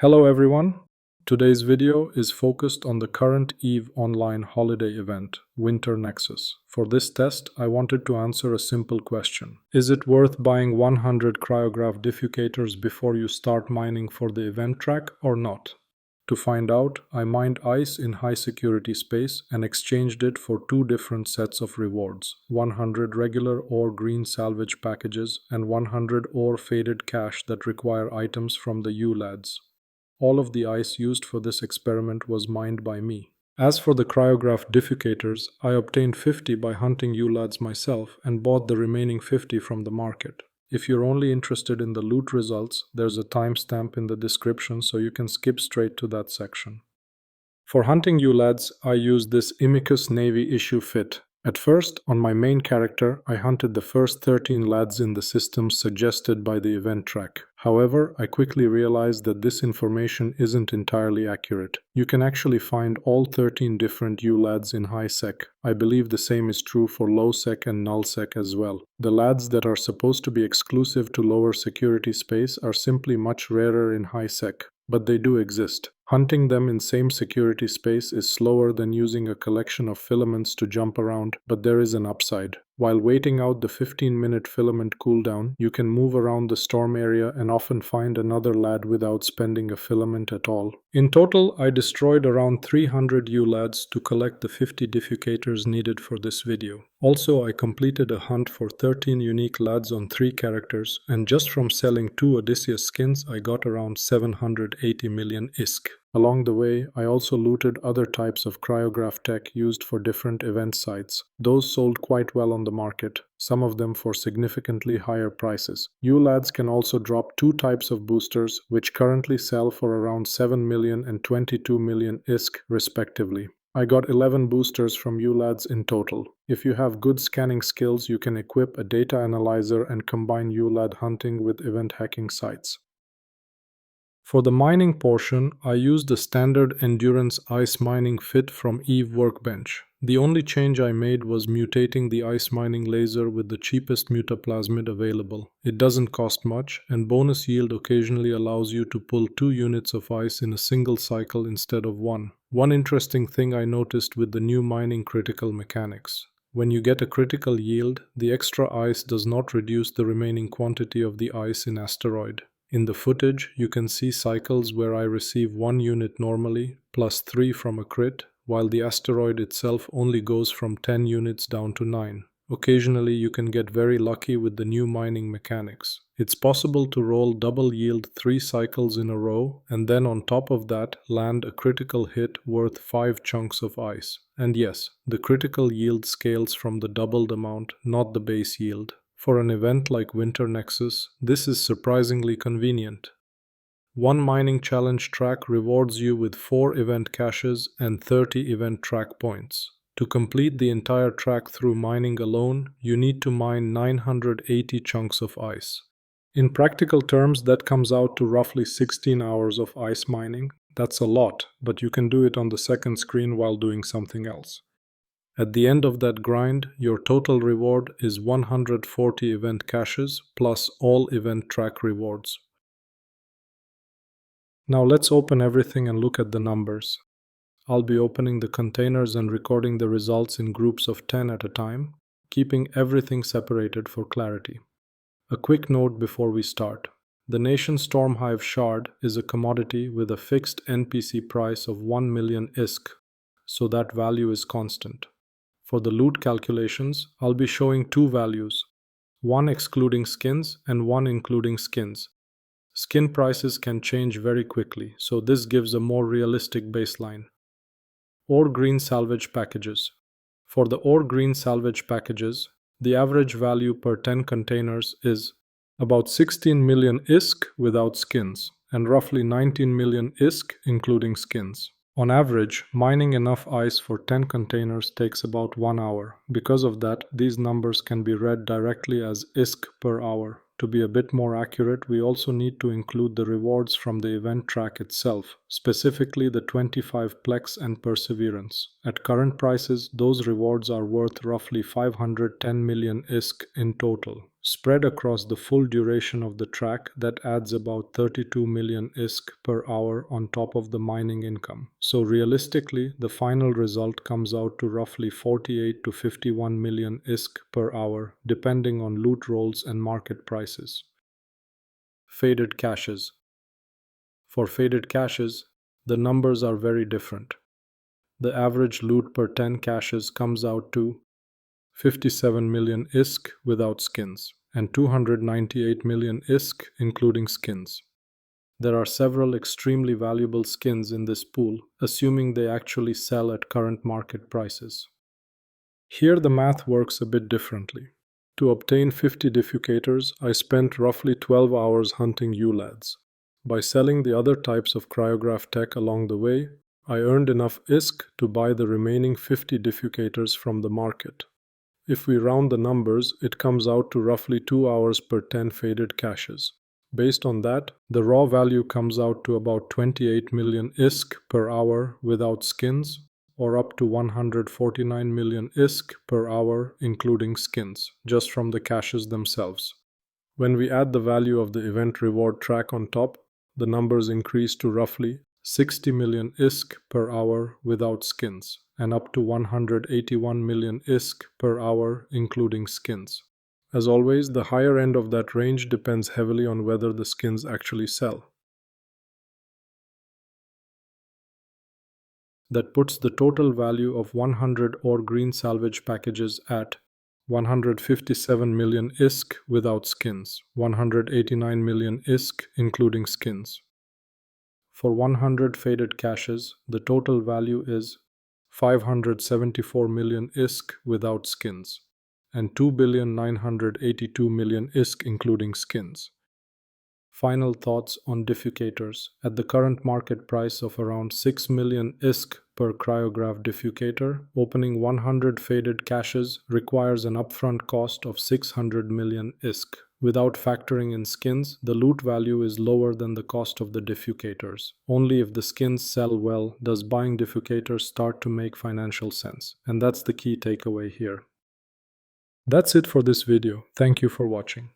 Hello everyone. Today's video is focused on the current EVE online holiday event, Winter Nexus. For this test, I wanted to answer a simple question. Is it worth buying 100 cryograph diffucators before you start mining for the event track or not? To find out, I mined ice in high security space and exchanged it for two different sets of rewards, 100 regular ORE Green Salvage Packages and 100 ORE Faded Cash that require items from the Yoiul Lads. All of the ice used for this experiment was mined by me. As for the cryograph diffucators, I obtained 50 by hunting Yoiul Lads myself and bought the remaining 50 from the market. If you're only interested in the loot results, there's a timestamp in the description so you can skip straight to that section. For hunting Yoiul Lads, I used this Imicus Navy issue fit. At first, on my main character, I hunted the first 13 lads in the systems suggested by the event track. However, I quickly realized that this information isn't entirely accurate. You can actually find all 13 different Yoiul Lads in Highsec. I believe the same is true for Lowsec and Nullsec as well. The lads that are supposed to be exclusive to lower security space are simply much rarer in Highsec, but they do exist. Hunting them in same security space is slower than using a collection of filaments to jump around, but there is an upside. While waiting out the 15-minute filament cooldown, you can move around the storm area and often find another lad without spending a filament at all. In total, I destroyed around 300 Yoiul Lads to collect the 50 diffucators needed for this video. Also, I completed a hunt for 13 unique lads on 3 characters, and just from selling 2 Odysseus skins, I got around 780 million ISK. Along the way, I also looted other types of cryograph tech used for different event sites. Those sold quite well on the market, some of them for significantly higher prices. Yoiul Lads can also drop 2 types of boosters, which currently sell for around 7 million and 22 million ISK respectively. I got 11 boosters from Yoiul Lads in total. If you have good scanning skills, you can equip a data analyzer and combine Yoiul Lad hunting with event hacking sites. For the mining portion, I used the standard endurance ice mining fit from EVE Workbench. The only change I made was mutating the ice mining laser with the cheapest mutaplasmid available. It doesn't cost much, and bonus yield occasionally allows you to pull 2 units of ice in a single cycle instead of 1. One interesting thing I noticed with the new mining critical mechanics. When you get a critical yield, the extra ice does not reduce the remaining quantity of the ice in asteroid. In the footage, you can see cycles where I receive 1 unit normally, plus 3 from a crit, while the asteroid itself only goes from 10 units down to 9. Occasionally, you can get very lucky with the new mining mechanics. It's possible to roll double yield 3 cycles in a row, and then on top of that, land a critical hit worth 5 chunks of ice. And yes, the critical yield scales from the doubled amount, not the base yield. For an event like Winter Nexus, this is surprisingly convenient. One mining challenge track rewards you with 4 event caches and 30 event track points. To complete the entire track through mining alone, you need to mine 980 chunks of ice. In practical terms, that comes out to roughly 16 hours of ice mining. That's a lot, but you can do it on the second screen while doing something else. At the end of that grind, your total reward is 140 event caches plus all event track rewards. Now let's open everything and look at the numbers. I'll be opening the containers and recording the results in groups of 10 at a time, keeping everything separated for clarity. A quick note before we start. The Nation Stormhive Shard is a commodity with a fixed NPC price of 1 million ISK, so that value is constant. For the loot calculations, I'll be showing 2 values, one excluding skins and one including skins. Skin prices can change very quickly, so this gives a more realistic baseline. ORE Green Salvage Packages. For the ORE Green Salvage Packages, the average value per 10 containers is about 16 million ISK without skins, and roughly 19 million ISK including skins. On average, mining enough ice for 10 containers takes about 1 hour. Because of that, these numbers can be read directly as ISK per hour. To be a bit more accurate, we also need to include the rewards from the event track itself, specifically the 25 Plex and Perseverance. At current prices, those rewards are worth roughly 510 million ISK in total. Spread across the full duration of the track, that adds about 32 million ISK per hour on top of the mining income. So realistically, the final result comes out to roughly 48 to 51 million ISK per hour, depending on loot rolls and market prices. Faded caches. For faded caches, the numbers are very different. The average loot per 10 caches comes out to 57 million ISK without skins, and 298 million ISK including skins. There are several extremely valuable skins in this pool, assuming they actually sell at current market prices. Here the math works a bit differently. To obtain 50 diffucators, I spent roughly 12 hours hunting Yoiul Lads. By selling the other types of cryograph tech along the way, I earned enough ISK to buy the remaining 50 diffucators from the market. If we round the numbers, it comes out to roughly 2 hours per 10 faded caches. Based on that, the raw value comes out to about 28 million ISK per hour without skins, or up to 149 million ISK per hour including skins, just from the caches themselves. When we add the value of the event reward track on top, the numbers increase to roughly 60 million ISK per hour without skins, and up to 181 million ISK per hour including skins. As always, the higher end of that range depends heavily on whether the skins actually sell. That puts the total value of 100 ORE Green Salvage Packages at 157 million ISK without skins, 189 million ISK including skins. For 100 faded caches, the total value is 574 million ISK without skins, and 2,982 million ISK including skins. Final thoughts on diffucators. At the current market price of around 6 million ISK per cryograph diffucator, opening 100 faded caches requires an upfront cost of 600 million ISK. Without factoring in skins, the loot value is lower than the cost of the diffucators. Only if the skins sell well does buying diffucators start to make financial sense. And that's the key takeaway here. That's it for this video. Thank you for watching.